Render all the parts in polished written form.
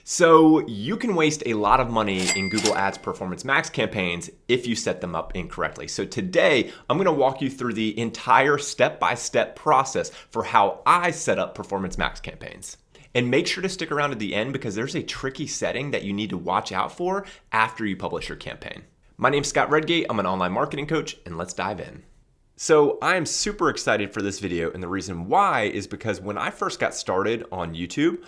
So you can waste a lot of money in Google Ads Performance Max campaigns if you set them up incorrectly. So today, I'm gonna walk you through the entire step-by-step process for how I set up Performance Max campaigns. And make sure to stick around to the end because there's a tricky setting that you need to watch out for after you publish your campaign. My name's Scott Redgate, I'm an online marketing coach, and let's dive in. So I'm super excited for this video, and the reason why is because when I first got started on YouTube,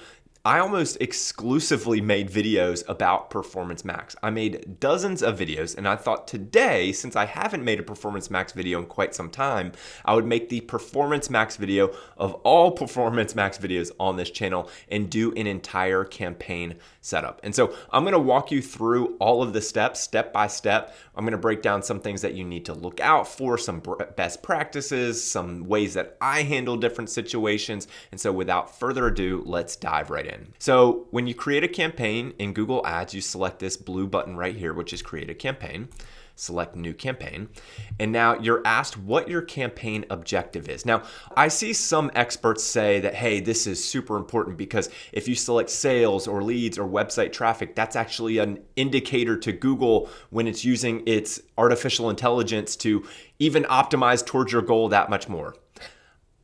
I almost exclusively made videos about Performance Max. I made dozens of videos, and I thought today, since I haven't made a Performance Max video in quite some time, I would make the Performance Max video of all Performance Max videos on this channel and do an entire campaign setup. And so I'm gonna walk you through all of the steps, step by step. I'm gonna break down some things that you need to look out for, some best practices, some ways that I handle different situations. And so without further ado, let's dive right in. So when you create a campaign in Google Ads, you select this blue button right here, which is create a campaign. Select new campaign. And now you're asked what your campaign objective is. Now, I see some experts say that, hey, this is super important because if you select sales or leads or website traffic, that's actually an indicator to Google when it's using its artificial intelligence to even optimize towards your goal that much more.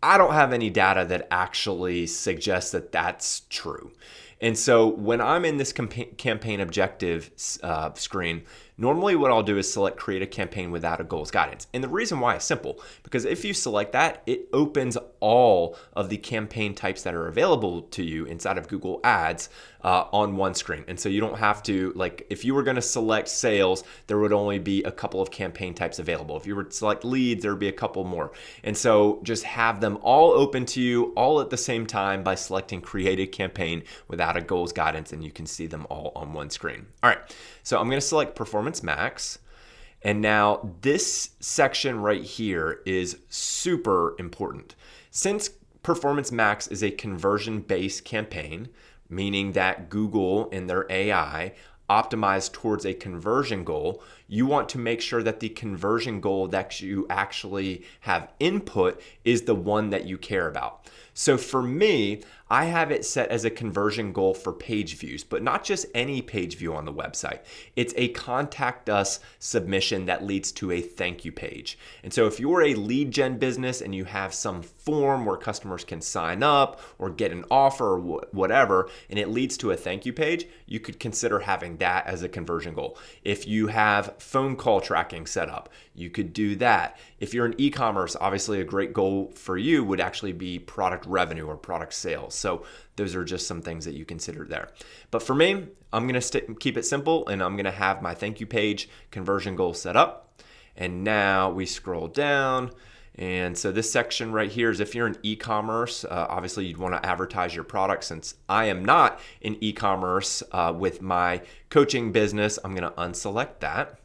I don't have any data that actually suggests that that's true. And so when I'm in this campaign objective screen, normally what I'll do is select create a campaign without a goals guidance. And the reason why is simple, because if you select that, it opens all of the campaign types that are available to you inside of Google Ads on one screen. And so you don't have to, like, if you were gonna select sales, there would only be a couple of campaign types available. If you were to select leads, there would be a couple more. And so just have them all open to you all at the same time by selecting create a campaign without a goals guidance, and you can see them all on one screen. All right, so I'm gonna select Performance Max. And now this section right here is super important. Since Performance Max is a conversion-based campaign, meaning that Google and their AI optimize towards a conversion goal, you want to make sure that the conversion goal that you actually have input is the one that you care about. So for me, I have it set as a conversion goal for page views, but not just any page view on the website. It's a contact us submission that leads to a thank you page. And so if you're a lead gen business and you have some form where customers can sign up or get an offer or whatever, and it leads to a thank you page, you could consider having that as a conversion goal. If you have phone call tracking set up, you could do that. If you're in e-commerce, obviously a great goal for you would actually be product revenue or product sales. So those are just some things that you consider there. But for me, I'm gonna keep it simple, and I'm gonna have my thank you page conversion goal set up. And now we scroll down. And so this section right here is if you're in e-commerce, obviously you'd want to advertise your product. Since I am not in e-commerce with my coaching business, I'm going to unselect that.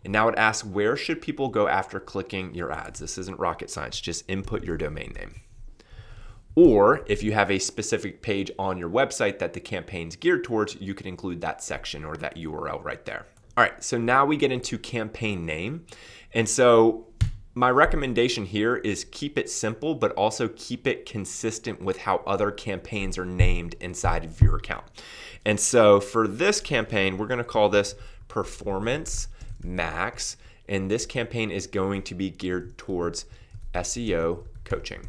And now it asks, where should people go after clicking your ads? This isn't rocket science, just input your domain name. Or if you have a specific page on your website that the campaign's geared towards, you could include that section or that URL right there. All right, so now we get into campaign name. And so my recommendation here is keep it simple, but also keep it consistent with how other campaigns are named inside of your account. And so for this campaign, we're gonna call this Performance Max, and this campaign is going to be geared towards SEO coaching.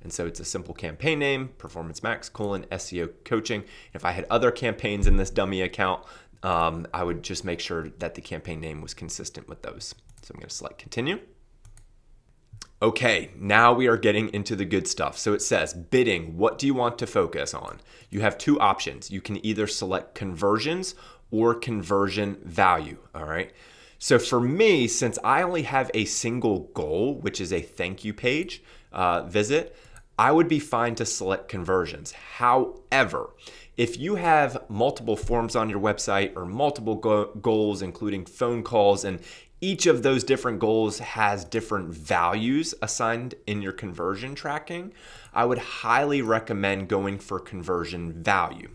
And so it's a simple campaign name, Performance Max, SEO coaching. If I had other campaigns in this dummy account, I would just make sure that the campaign name was consistent with those. So I'm gonna select continue. Okay, now we are getting into the good stuff. So it says bidding, what do you want to focus on? You have two options. You can either select conversions or conversion value, all right? So for me, since I only have a single goal, which is a thank you page visit, I would be fine to select conversions. However, if you have multiple forms on your website or multiple goals, including phone calls, and each of those different goals has different values assigned in your conversion tracking, I would highly recommend going for conversion value.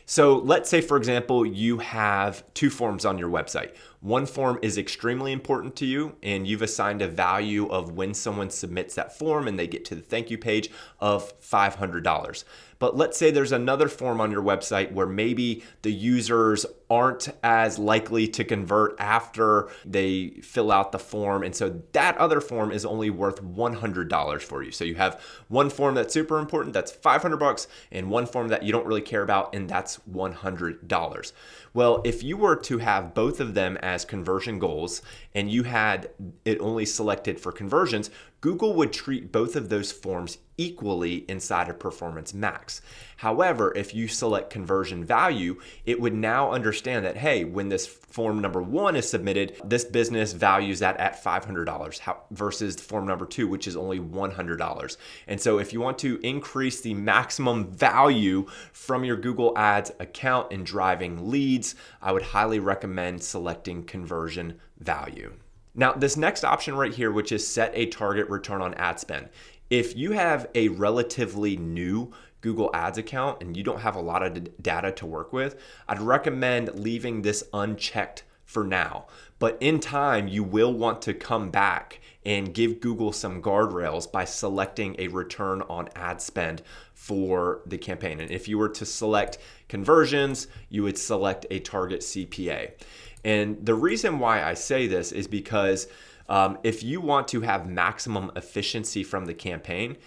So let's say, for example, you have two forms on your website. One form is extremely important to you, and you've assigned a value of when someone submits that form and they get to the thank you page of $500. But let's say there's another form on your website where maybe the users aren't as likely to convert after they fill out the form. And so that other form is only worth $100 for you. So you have one form that's super important, that's $500, and one form that you don't really care about, and that's $100. Well, if you were to have both of them as conversion goals and you had it only selected for conversions, Google would treat both of those forms equally inside of Performance Max. However, if you select conversion value, it would now understand that, hey, when this form number 1 is submitted, this business values that at $500 versus form number 2, which is only $100. And so if you want to increase the maximum value from your Google Ads account in driving leads, I would highly recommend selecting conversion value. Now, this next option right here, which is set a target return on ad spend. If you have a relatively new Google Ads account and you don't have a lot of data to work with, I'd recommend leaving this unchecked for now. But in time, you will want to come back and give Google some guardrails by selecting a return on ad spend for the campaign. And if you were to select conversions, you would select a target CPA. And the reason why I say this is because if you want to have maximum efficiency from the campaign,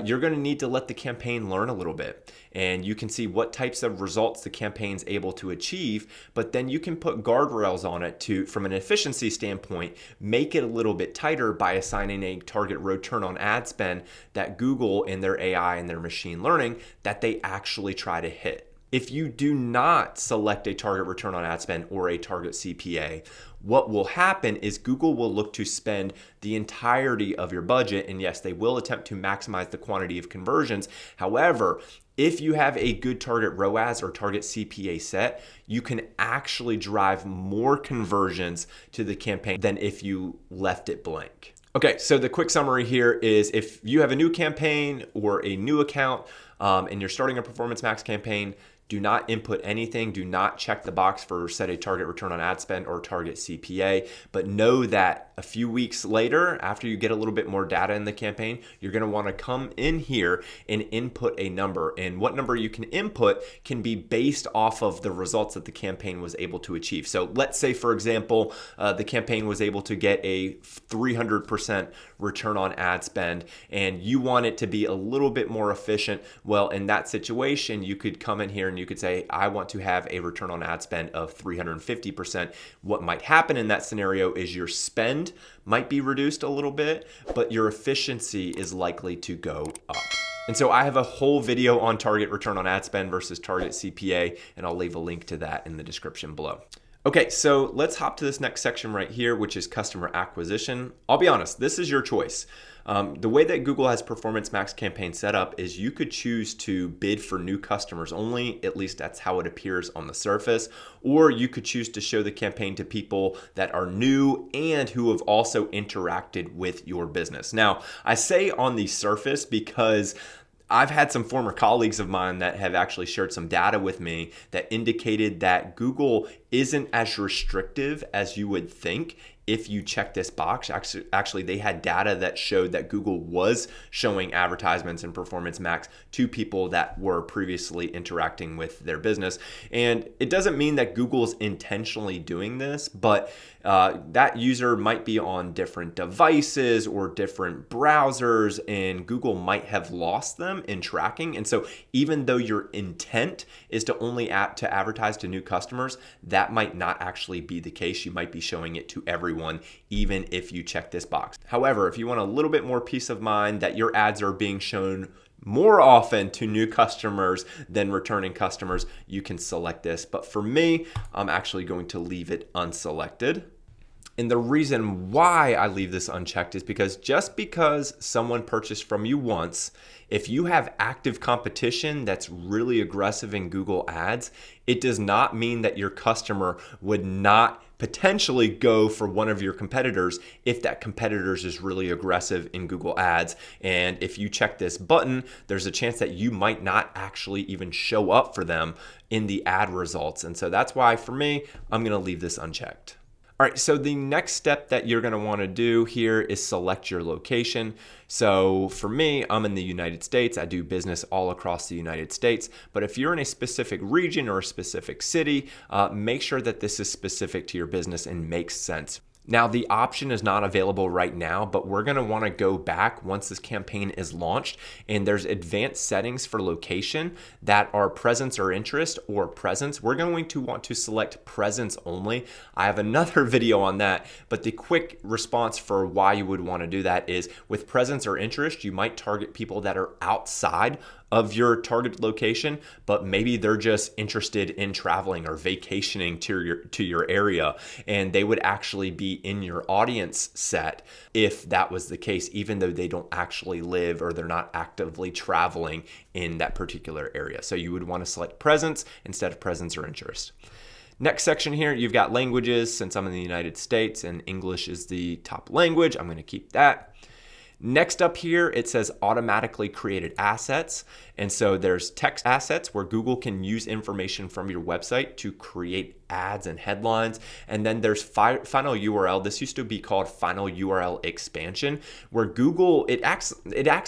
you're going to need to let the campaign learn a little bit. And you can see what types of results the campaign's able to achieve, but then you can put guardrails on it to, from an efficiency standpoint, make it a little bit tighter by assigning a target return on ad spend that Google in their AI and their machine learning that they actually try to hit. If you do not select a target return on ad spend or a target CPA, what will happen is Google will look to spend the entirety of your budget. And yes, they will attempt to maximize the quantity of conversions. However, if you have a good target ROAS or target CPA set, you can actually drive more conversions to the campaign than if you left it blank. Okay, so the quick summary here is if you have a new campaign or a new account and you're starting a Performance Max campaign, do not input anything. Do not check the box for set a target return on ad spend or target CPA. But know that a few weeks later, after you get a little bit more data in the campaign, you're going to want to come in here and input a number. And what number you can input can be based off of the results that the campaign was able to achieve. So let's say, for example, the campaign was able to get a 300% return on ad spend, and you want it to be a little bit more efficient. Well, in that situation, you could come in here and you could say, I want to have a return on ad spend of 350%. What might happen in that scenario is your spend might be reduced a little bit, but your efficiency is likely to go up. And so I have a whole video on target return on ad spend versus target CPA, and I'll leave a link to that in the description below. Okay, so let's hop to this next section right here, which is customer acquisition. I'll be honest, this is your choice. The way that Google has Performance Max campaign set up is you could choose to bid for new customers only, at least that's how it appears on the surface, or you could choose to show the campaign to people that are new and who have also interacted with your business. Now, I say on the surface because I've had some former colleagues of mine that have actually shared some data with me that indicated that Google isn't as restrictive as you would think if you check this box. Actually, they had data that showed that Google was showing advertisements in Performance Max to people that were previously interacting with their business. And it doesn't mean that Google's intentionally doing this, but that user might be on different devices or different browsers, and Google might have lost them in tracking. And so even though your intent is to only advertise to new customers, that might not actually be the case. You might be showing it to everyone, even if you check this box. However, if you want a little bit more peace of mind that your ads are being shown more often to new customers than returning customers, you can select this. But for me, I'm actually going to leave it unselected. And the reason why I leave this unchecked is because just because someone purchased from you once, if you have active competition that's really aggressive in Google Ads, it does not mean that your customer would not potentially go for one of your competitors if that competitor's is really aggressive in Google Ads. And if you check this button, there's a chance that you might not actually even show up for them in the ad results. And so that's why for me, I'm going to leave this unchecked. All right, so the next step that you're going to want to do here is select your location. So for me, I'm in the United States. I do business all across the United States. But if you're in a specific region or a specific city, make sure that this is specific to your business and makes sense. Now, the option is not available right now, but we're going to want to go back once this campaign is launched, and there's advanced settings for location that are presence or interest or presence. We're going to want to select presence only. I have another video on that, but the quick response for why you would want to do that is with presence or interest, you might target people that are outside of your target location, but maybe they're just interested in traveling or vacationing to your area, and they would actually be in your audience set if that was the case, even though they don't actually live or they're not actively traveling in that particular area. So you would want to select presence instead of presence or interest. Next section here, you've got languages. Since I'm in the United States and English is the top language, I'm going to keep that. Next up here, it says automatically created assets. And so there's text assets where Google can use information from your website to create ads and headlines. And then there's final URL. This used to be called final URL expansion, where Google, it acts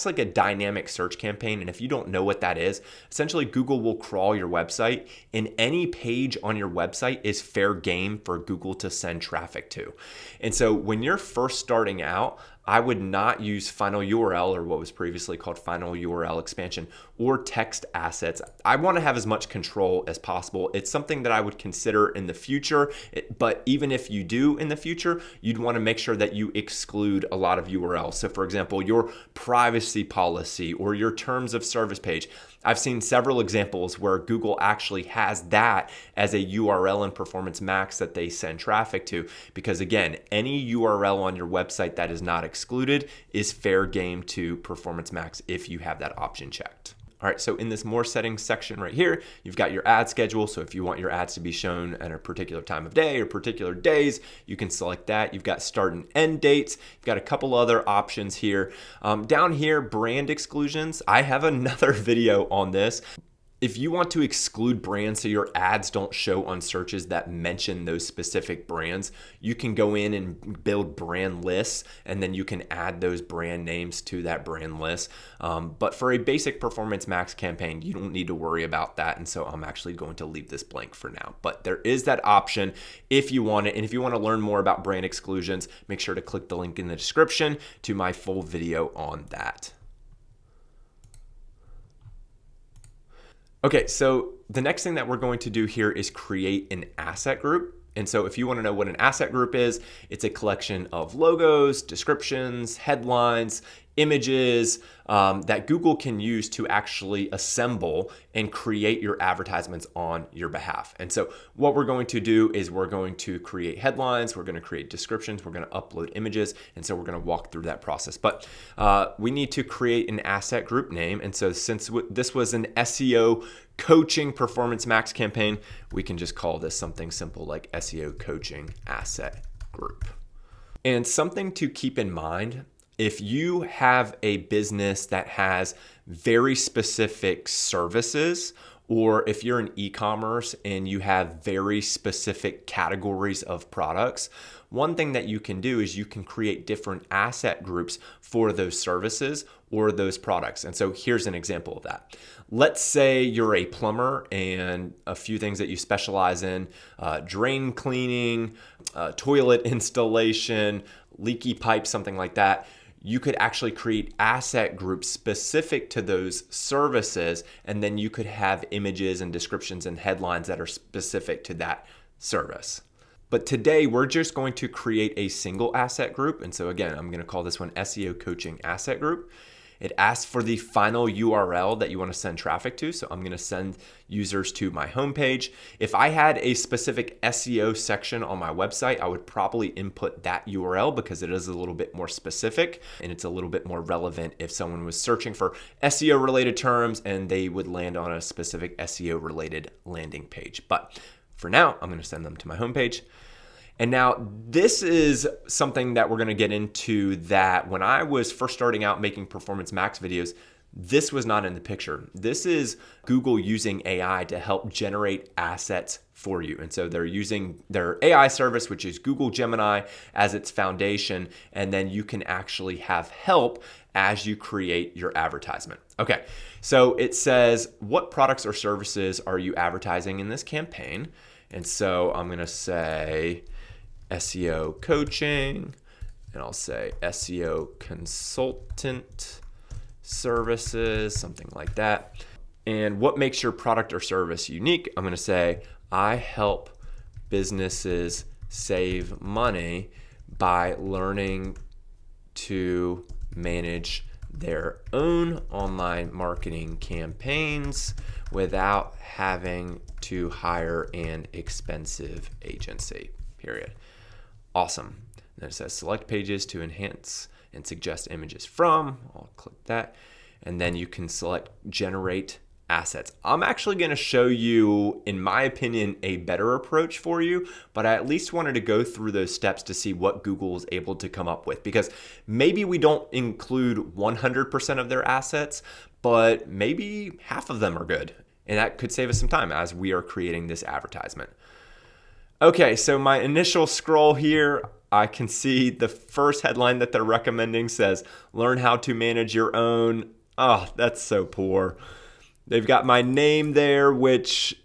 like a dynamic search campaign. And if you don't know what that is, essentially Google will crawl your website, and any page on your website is fair game for Google to send traffic to. And so when you're first starting out, I would not use final URL, or what was previously called final URL expansion, or text assets. I want to have as much control as possible. It's something that I would consider in the future, but even if you do in the future, you'd want to make sure that you exclude a lot of URLs. So for example, your privacy policy or your terms of service page. I've seen several examples where Google actually has that as a URL in Performance Max that they send traffic to, because again, any URL on your website that is not excluded is fair game to Performance Max if you have that option checked. All right, so in this more settings section right here, you've got your ad schedule. So if you want your ads to be shown at a particular time of day or particular days, you can select that. You've got start and end dates. You've got a couple other options here. Down here, brand exclusions. I have another video on this. If you want to exclude brands so your ads don't show on searches that mention those specific brands, you can go in and build brand lists, and then you can add those brand names to that brand list. But for a basic Performance Max campaign, you don't need to worry about that. And so I'm actually going to leave this blank for now. But there is that option if you want it. And if you want to learn more about brand exclusions, make sure to click the link in the description to my full video on that. Okay, so the next thing that we're going to do here is create an asset group. And so if you want to know what an asset group is, it's a collection of logos, descriptions, headlines, images that Google can use to actually assemble and create your advertisements on your behalf. And so what we're going to do is we're going to create headlines, we're going to create descriptions, we're going to upload images, and so we're going to walk through that process. But we need to create an asset group name. And so since this was an SEO coaching Performance Max campaign, we can just call this something simple like SEO coaching asset group. And something to keep in mind, if you have a business that has very specific services, or if you're in e-commerce and you have very specific categories of products, one thing that you can do is you can create different asset groups for those services or those products. And so here's an example of that. Let's say you're a plumber and a few things that you specialize in, drain cleaning, toilet installation, leaky pipe, something like that. You could actually create asset groups specific to those services, and then you could have images and descriptions and headlines that are specific to that service. But today we're just going to create a single asset group. And so again, I'm going to call this one SEO Coaching Asset Group. It asks for the final URL that you want to send traffic to. So I'm going to send users to my homepage. If I had a specific SEO section on my website, I would probably input that URL because it is a little bit more specific and it's a little bit more relevant if someone was searching for SEO related terms and they would land on a specific SEO related landing page. But for now, I'm going to send them to my homepage. And now this is something that we're going to get into that when I was first starting out making Performance Max videos, this was not in the picture. This is Google using AI to help generate assets for you. And so they're using their AI service, which is Google Gemini, as its foundation. And then you can actually have help as you create your advertisement. Okay, so it says, what products or services are you advertising in this campaign? And so I'm going to say SEO coaching, and I'll say SEO consultant services, something like that. And what makes your product or service unique? I'm going to say, I help businesses save money by learning to manage their own online marketing campaigns without having to hire an expensive agency, period. Awesome. Then it says select pages to enhance and suggest images from. I'll click that. And then you can select generate assets. I'm actually going to show you, in my opinion, a better approach for you, but I at least wanted to go through those steps to see what Google is able to come up with, because maybe we don't include 100% of their assets, but maybe half of them are good. And that could save us some time as we are creating this advertisement. Okay, so my initial scroll here, I can see the first headline that they're recommending says, learn how to manage your own. Oh, that's so poor. They've got my name there, which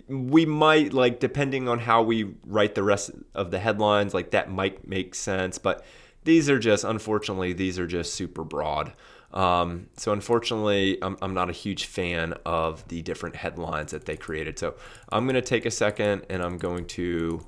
we might, like, depending on how we write the rest of the headlines, like that might make sense. But these are just, unfortunately, these are just super broad. So unfortunately, I'm not a huge fan of the different headlines that they created. So I'm going to take a second and I'm going to,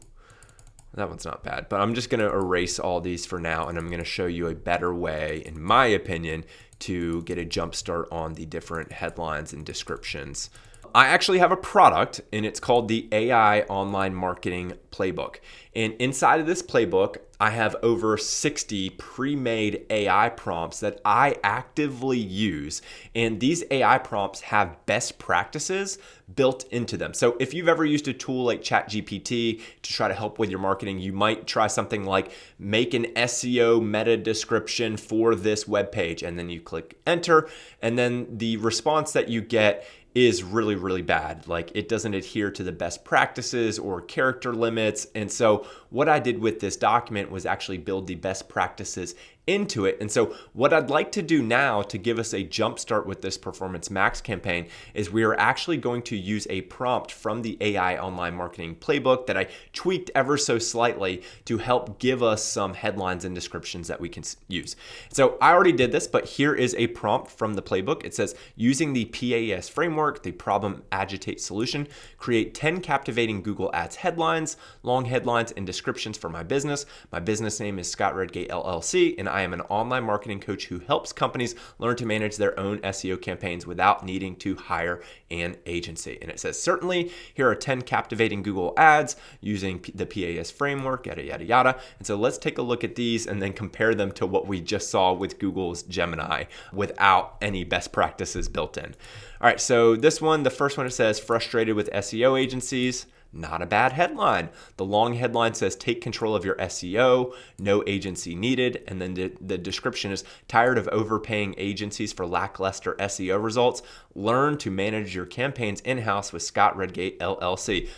that one's not bad, but I'm just going to erase all these for now. And I'm going to show you a better way, in my opinion, to get a jump start on the different headlines and descriptions. I actually have a product, and it's called the AI Online Marketing Playbook. And inside of this playbook, I have over 60 pre-made AI prompts that I actively use. And these AI prompts have best practices built into them. So if you've ever used a tool like ChatGPT to try to help with your marketing, you might try something like make an SEO meta description for this web page, and then you click enter, and then the response that you get is really, really bad. Like, it doesn't adhere to the best practices or character limits. And so what I did with this document was actually build the best practices into it. And so what I'd like to do now to give us a jump start with this Performance Max campaign is we are actually going to use a prompt from the AI Online Marketing Playbook that I tweaked ever so slightly to help give us some headlines and descriptions that we can use. So I already did this, but here is a prompt from the playbook. It says, using the PAS framework, the problem agitate solution, create 10 captivating Google Ads headlines, long headlines and descriptions for my business. My business name is Scott Redgate LLC, and I am an online marketing coach who helps companies learn to manage their own SEO campaigns without needing to hire an agency. And it says, certainly, here are 10 captivating Google ads using the PAS framework, yada, yada, yada. And so let's take a look at these and then compare them to what we just saw with Google's Gemini without any best practices built in. All right, so this one, the first one, it says, frustrated with SEO agencies. Not a bad headline. The long headline says, take control of your SEO, no agency needed. And then the description is, tired of overpaying agencies for lackluster SEO results? Learn to manage your campaigns in-house with Scott Redgate LLC.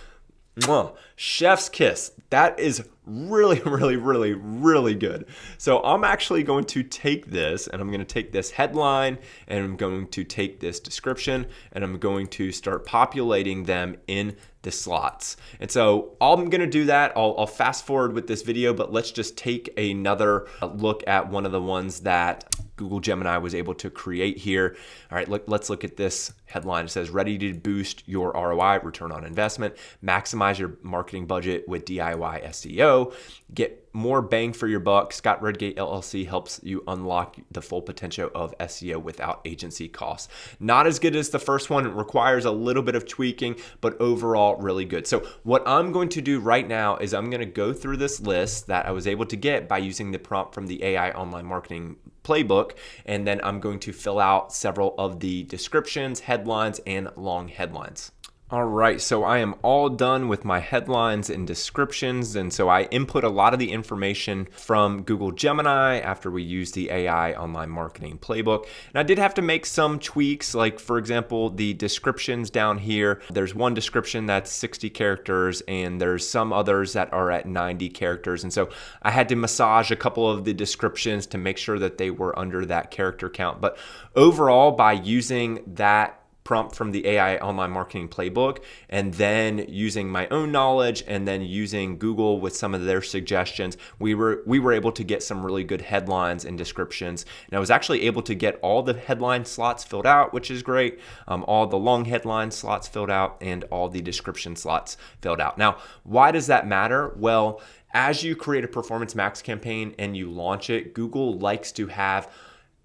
Mwah. Chef's kiss. That is really, really, really, really good. So I'm actually going to take this, and I'm going to take this headline, and I'm going to take this description, and I'm going to start populating them in the slots. And so I'm going to do that. I'll fast forward with this video, but let's just take another look at one of the ones that Google Gemini was able to create here. All right, let's look at this headline. It says, ready to boost your ROI, return on investment, maximize your marketing budget with DIY SEO, get more bang for your buck. Scott Redgate LLC helps you unlock the full potential of SEO without agency costs. Not as good as the first one. It requires a little bit of tweaking, but overall really good. So what I'm going to do right now is I'm going to go through this list that I was able to get by using the prompt from the AI Online Marketing Playbook, and then I'm going to fill out several of the descriptions, headlines, and long headlines. All right, so I am all done with my headlines and descriptions. And so I input a lot of the information from Google Gemini after we used the AI online marketing playbook. And I did have to make some tweaks, like for example, the descriptions down here. There's one description that's 60 characters and there's some others that are at 90 characters. And so I had to massage a couple of the descriptions to make sure that they were under that character count. But overall, by using that prompt from the AI online marketing playbook and then using my own knowledge and then using Google with some of their suggestions, we were able to get some really good headlines and descriptions. And I was actually able to get all the headline slots filled out, which is great, all the long headline slots filled out, and all the description slots filled out. Now, why does that matter? Well, as you create a Performance Max campaign and you launch it, Google likes to have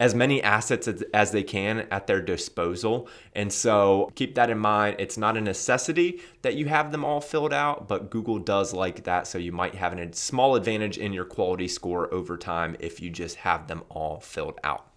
as many assets as they can at their disposal. And so keep that in mind. It's not a necessity that you have them all filled out, but Google does like that. So you might have a small advantage in your quality score over time if you just have them all filled out.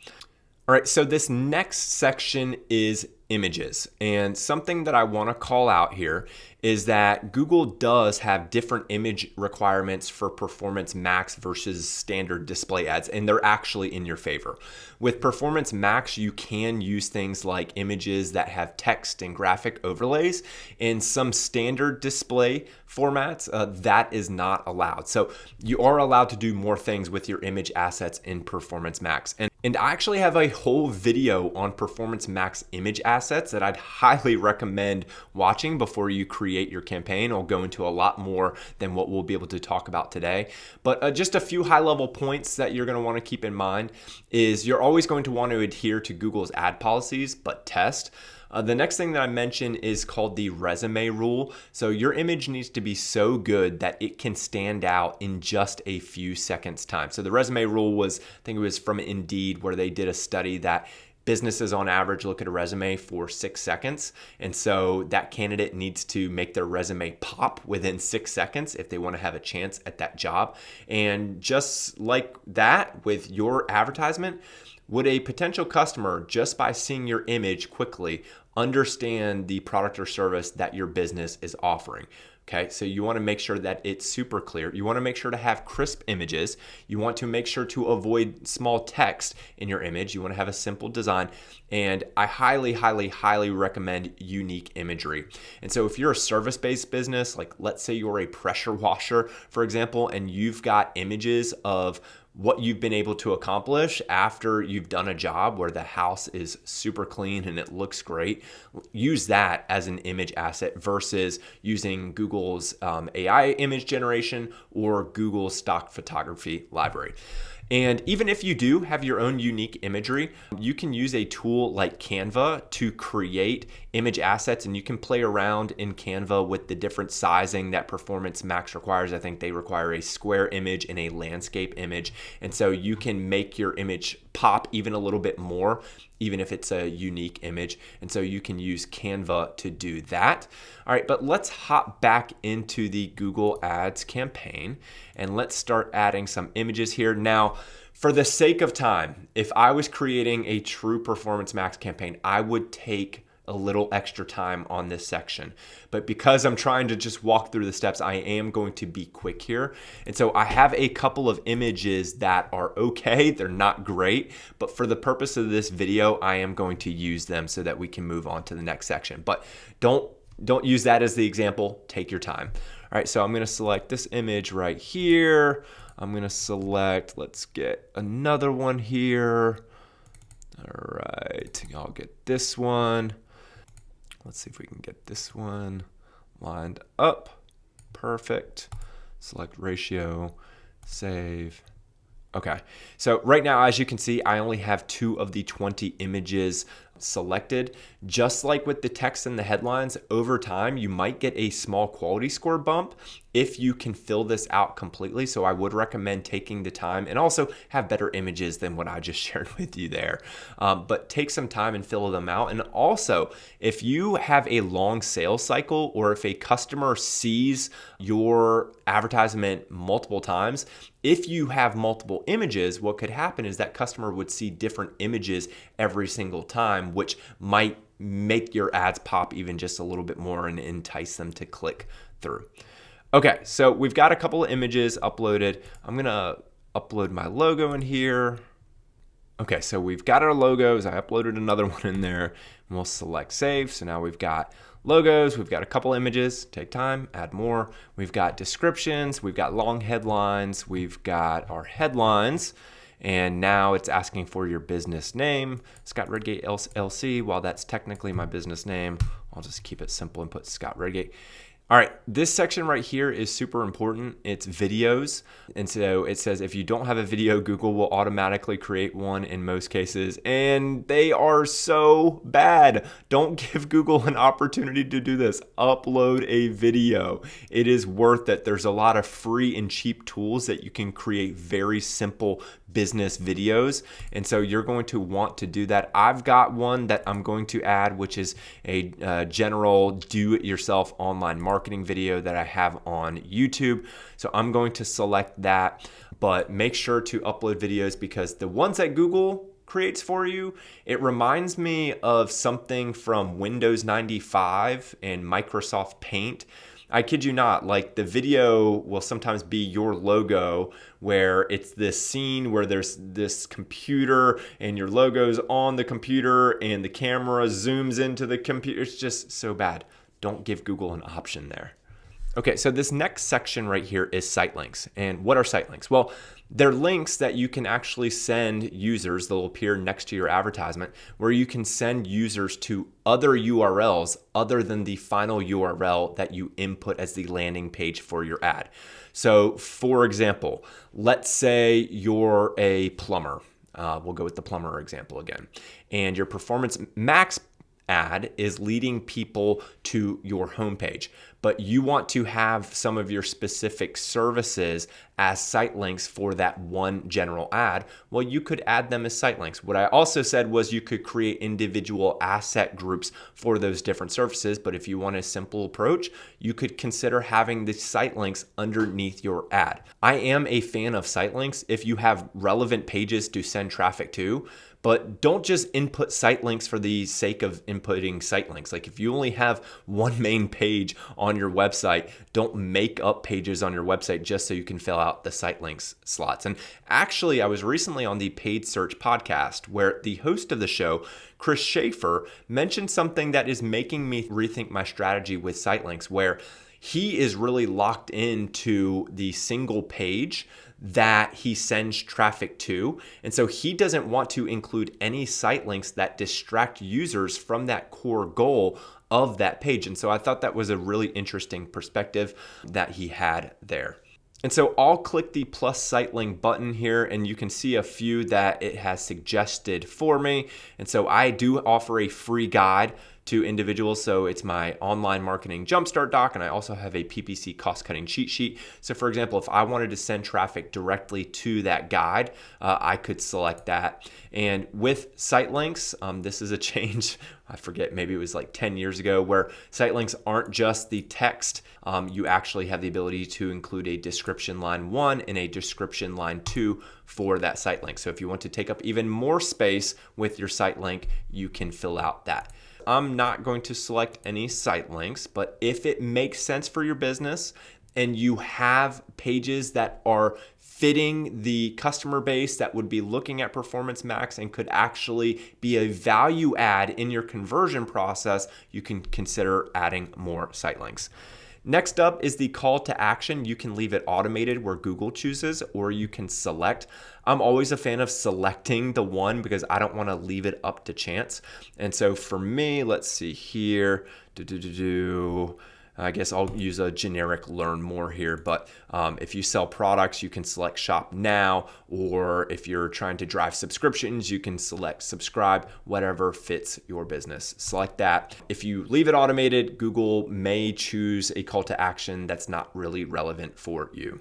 All right, so this next section is images. And something that I want to call out here is that Google does have different image requirements for Performance Max versus standard display ads, and they're actually in your favor. With Performance Max, you can use things like images that have text and graphic overlays. In some standard display formats, that is not allowed. So you are allowed to do more things with your image assets in Performance Max. And I actually have a whole video on Performance Max image assets that I'd highly recommend watching before you create your campaign. I'll go into a lot more than what we'll be able to talk about today. But just a few high-level points that you're going to want to keep in mind is you're always going to want to adhere to Google's ad policies, but test. The next thing that I mentioned is called the resume rule. So your image needs to be so good that it can stand out in just a few seconds time. So the resume rule was, I think it was from Indeed, where they did a study that businesses on average look at a resume for 6 seconds. And so that candidate needs to make their resume pop within 6 seconds if they want to have a chance at that job. And just like that with your advertisement, would a potential customer, just by seeing your image quickly, understand the product or service that your business is offering? Okay, so you want to make sure that it's super clear. You want to make sure to have crisp images. You want to make sure to avoid small text in your image. You want to have a simple design. And I highly, highly, highly recommend unique imagery. And so if you're a service-based business, like let's say you're a pressure washer, for example, and you've got images of what you've been able to accomplish after you've done a job where the house is super clean and it looks great, use that as an image asset versus using Google's AI image generation or Google's stock photography library. And even if you do have your own unique imagery, you can use a tool like Canva to create image assets, and you can play around in Canva with the different sizing that Performance Max requires. I think they require a square image and a landscape image. And so you can make your image pop even a little bit more, even if it's a unique image. And so you can use Canva to do that. All right, but let's hop back into the Google Ads campaign and let's start adding some images here. Now, for the sake of time, if I was creating a true Performance Max campaign, I would take a little extra time on this section. But because I'm trying to just walk through the steps, I am going to be quick here. And so I have a couple of images that are okay. They're not great, but for the purpose of this video, I am going to use them so that we can move on to the next section. But don't use that as the example. Take your time. All right, so I'm going to select this image right here. I'm going to select, let's get another one here. All right, I'll get this one. Let's see if we can get this one lined up. Perfect. Select ratio, save. Okay, so right now, as you can see, I only have 2 of the 20 images selected. Just like with the text and the headlines, over time, you might get a small quality score bump if you can fill this out completely. So I would recommend taking the time and also have better images than what I just shared with you there. But take some time and fill them out. And also, if you have a long sales cycle or if a customer sees your advertisement multiple times, if you have multiple images, what could happen is that customer would see different images every single time, time, which might make your ads pop even just a little bit more and entice them to click through. Okay, so we've got a couple of images uploaded. I'm gonna upload my logo in here. Okay, so we've got our logos. I uploaded another one in there, and we'll select save. So now we've got logos, we've got a couple images. Take time, add more. We've got descriptions, we've got long headlines, we've got our headlines, and now it's asking for your business name, Scott Redgate LLC. While that's technically my business name, I'll just keep it simple and put Scott Redgate. All right, this section right here is super important. It's videos. And so it says if you don't have a video, Google will automatically create one in most cases. And they are so bad. Don't give Google an opportunity to do this. Upload a video. It is worth it. There's a lot of free and cheap tools that you can create very simple business videos. And so you're going to want to do that. I've got one that I'm going to add, which is a general do-it-yourself online marketing video that I have on YouTube. So I'm going to select that, but make sure to upload videos because the ones that Google creates for you, it reminds me of something from Windows 95 and Microsoft Paint. I kid you not, like the video will sometimes be your logo where it's this scene where there's this computer and your logo's on the computer and the camera zooms into the computer. It's just so bad. Don't give Google an option there. Okay, so this next section right here is site links. And what are site links? Well, they're links that you can actually send users, they'll appear next to your advertisement, where you can send users to other URLs other than the final URL that you input as the landing page for your ad. So for example, let's say you're a plumber. We'll go with the plumber example again. And your Performance Max ad is leading people to your homepage, but you want to have some of your specific services as site links for that one general ad. Well, you could add them as site links. What I also said was you could create individual asset groups for those different services, but if you want a simple approach, you could consider having the site links underneath your ad. I am a fan of site links if you have relevant pages to send traffic to, but don't just input site links for the sake of inputting site links. Like if you only have one main page on your website, don't make up pages on your website just so you can fill out the site links slots. And actually, I was recently on the Paid Search podcast where the host of the show, Chris Schaefer, mentioned something that is making me rethink my strategy with site links, where he is really locked into the single page that he sends traffic to. And so he doesn't want to include any site links that distract users from that core goal of that page. And so I thought that was a really interesting perspective that he had there. And so I'll click the plus site link button here and you can see a few that it has suggested for me. And so I do offer a free guide to individuals. So it's my online marketing jumpstart doc, and I also have a PPC cost-cutting cheat sheet. So for example, if I wanted to send traffic directly to that guide, I could select that. And with site links, this is a change. I forget, maybe it was like 10 years ago, where site links aren't just the text. You actually have the ability to include a description line 1 and a description line 2 for that site link. So if you want to take up even more space with your site link, you can fill out that. I'm not going to select any site links, but if it makes sense for your business and you have pages that are fitting the customer base that would be looking at Performance Max and could actually be a value add in your conversion process, you can consider adding more site links. Next up is the call to action. You can leave it automated where Google chooses, or you can select. I'm always a fan of selecting the one because I don't want to leave it up to chance. And so for me, let's see here. I guess I'll use a generic learn more here, but if you sell products, you can select shop now, or if you're trying to drive subscriptions, you can select subscribe, whatever fits your business. Select that. If you leave it automated, Google may choose a call to action that's not really relevant for you.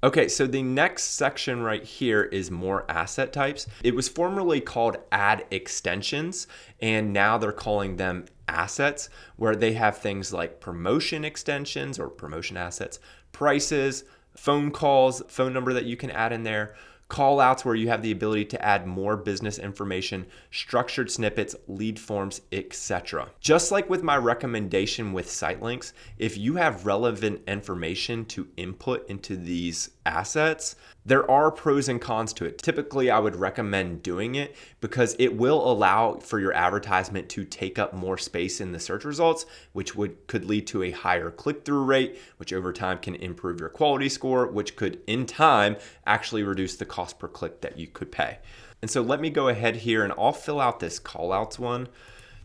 Okay, so the next section right here is more asset types. It was formerly called ad extensions, and now they're calling them assets, where they have things like promotion extensions or promotion assets, prices, phone calls, phone number that you can add in there, call outs where you have the ability to add more business information, structured snippets, lead forms, etc. Just like with my recommendation with site links, if you have relevant information to input into these assets, there are pros and cons to it. Typically, I would recommend doing it because it will allow for your advertisement to take up more space in the search results, which could lead to a higher click-through rate, which over time can improve your quality score, which could in time actually reduce the cost per click that you could pay. And so let me go ahead here and I'll fill out this callouts one.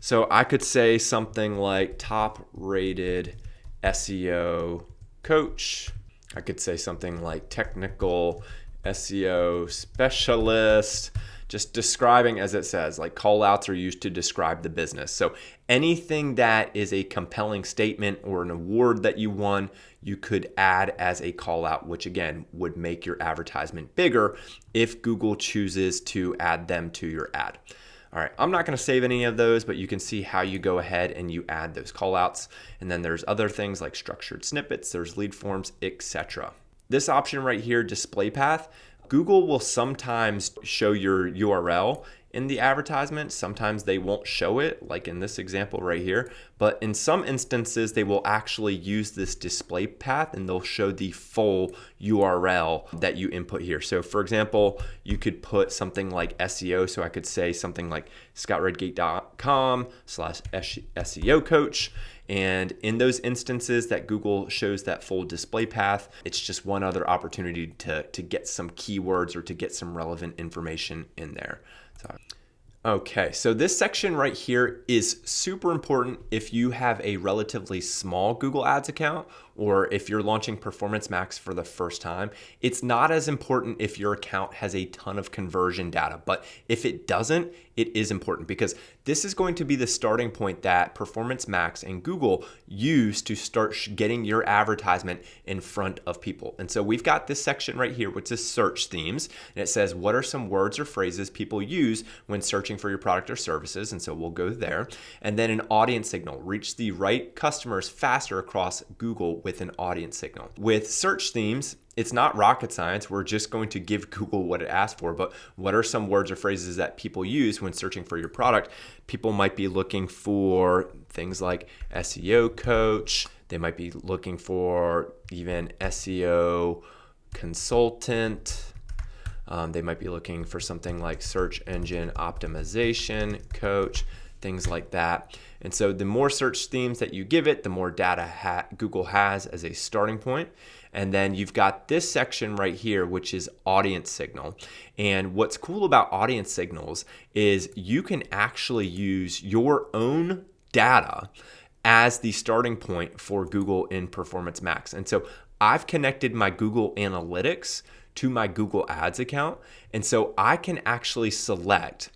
So I could say something like top rated SEO coach. I could say something like technical SEO specialist, just describing, as it says, like call outs are used to describe the business. So anything that is a compelling statement or an award that you won, you could add as a call out, which again would make your advertisement bigger if Google chooses to add them to your ad. All right, I'm not going to save any of those, but you can see how you go ahead and you add those callouts. And then there's other things like structured snippets, there's lead forms, etc. This option right here, display path, Google will sometimes show your URL in the advertisement. Sometimes they won't show it, like in this example right here. But in some instances, they will actually use this display path and they'll show the full URL that you input here. So for example, you could put something like SEO. So I could say something like scottredgate.com/SEO coach. And in those instances that Google shows that full display path, it's just one other opportunity to get some keywords or to get some relevant information in there. Okay, so this section right here is super important if you have a relatively small Google Ads account or if you're launching Performance Max for the first time. It's not as important if your account has a ton of conversion data, but if it doesn't, it is important because this is going to be the starting point that Performance Max and Google use to start getting your advertisement in front of people. And so we've got this section right here, which is search themes. And it says, what are some words or phrases people use when searching for your product or services? And so we'll go there. And then an audience signal, reach the right customers faster across Google with an audience signal. With search themes, it's not rocket science. We're just going to give Google what it asked for, but what are some words or phrases that people use when searching for your product? People might be looking for things like SEO coach. They might be looking for even SEO consultant. They might be looking for something like search engine optimization coach, things like that. And so the more search themes that you give it, the more data Google has as a starting point. And then you've got this section right here, which is audience signal. And what's cool about audience signals is you can actually use your own data as the starting point for Google in Performance Max. And so I've connected my Google Analytics to my Google Ads account. And so I can actually select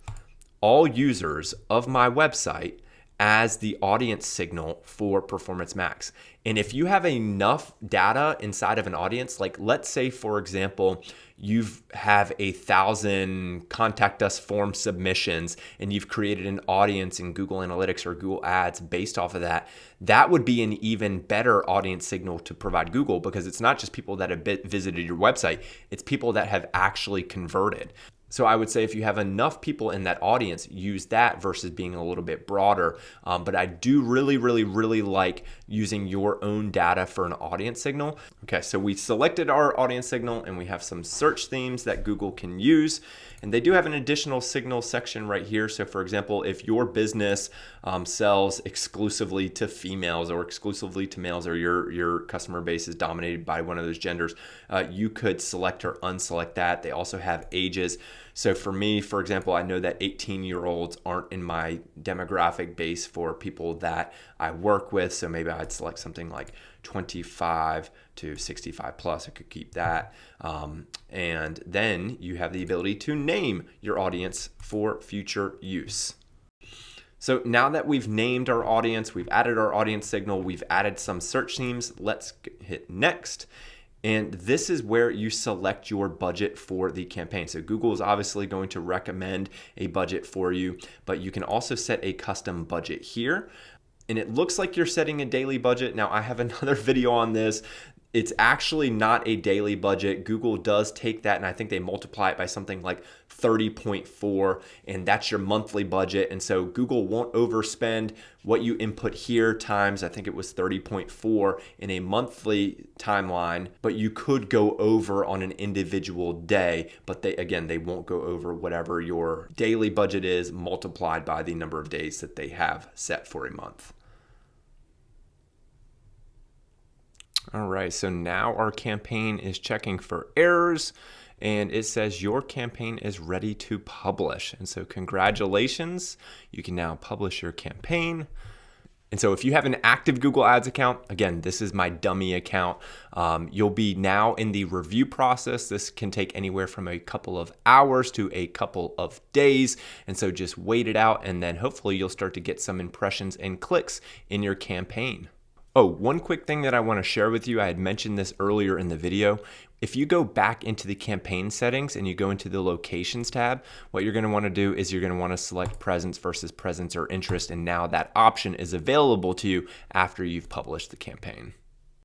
all users of my website as the audience signal for Performance Max. And if you have enough data inside of an audience, like let's say, for example, you have 1,000 contact us form submissions and you've created an audience in Google Analytics or Google Ads based off of that, that would be an even better audience signal to provide Google because it's not just people that have visited your website, it's people that have actually converted. So I would say if you have enough people in that audience, use that versus being a little bit broader. But I do really like using your own data for an audience signal. Okay, so we selected our audience signal and we have some search themes that Google can use. And they do have an additional signal section right here. So for example, if your business sells exclusively to females or exclusively to males, or your customer base is dominated by one of those genders, you could select or unselect that. They also have ages. So for me, for example, I know that 18-year-olds aren't in my demographic base for people that I work with. So maybe I'd select something like 25 to 65 plus. I could keep that. And then you have the ability to name your audience for future use. So now that we've named our audience, we've added our audience signal, we've added some search themes, let's hit next. And this is where you select your budget for the campaign. So Google is obviously going to recommend a budget for you, but you can also set a custom budget here. And it looks like you're setting a daily budget. Now I have another video on this. It's actually not a daily budget. Google does take that and I think they multiply it by something like 30.4, and that's your monthly budget. And so Google won't overspend what you input here times, I think it was 30.4 in a monthly timeline, but you could go over on an individual day, but they won't go over whatever your daily budget is multiplied by the number of days that they have set for a month. All right, so now our campaign is checking for errors and it says your campaign is ready to publish. And so congratulations, you can now publish your campaign. And so if you have an active Google Ads account, again, this is my dummy account, you'll be now in the review process. This can take anywhere from a couple of hours to a couple of days. And so just wait it out and then hopefully you'll start to get some impressions and clicks in your campaign. Oh, one quick thing that I want to share with you, I had mentioned this earlier in the video. If you go back into the campaign settings and you go into the locations tab, what you're going to want to do is you're going to want to select presence versus presence or interest, and now that option is available to you after you've published the campaign.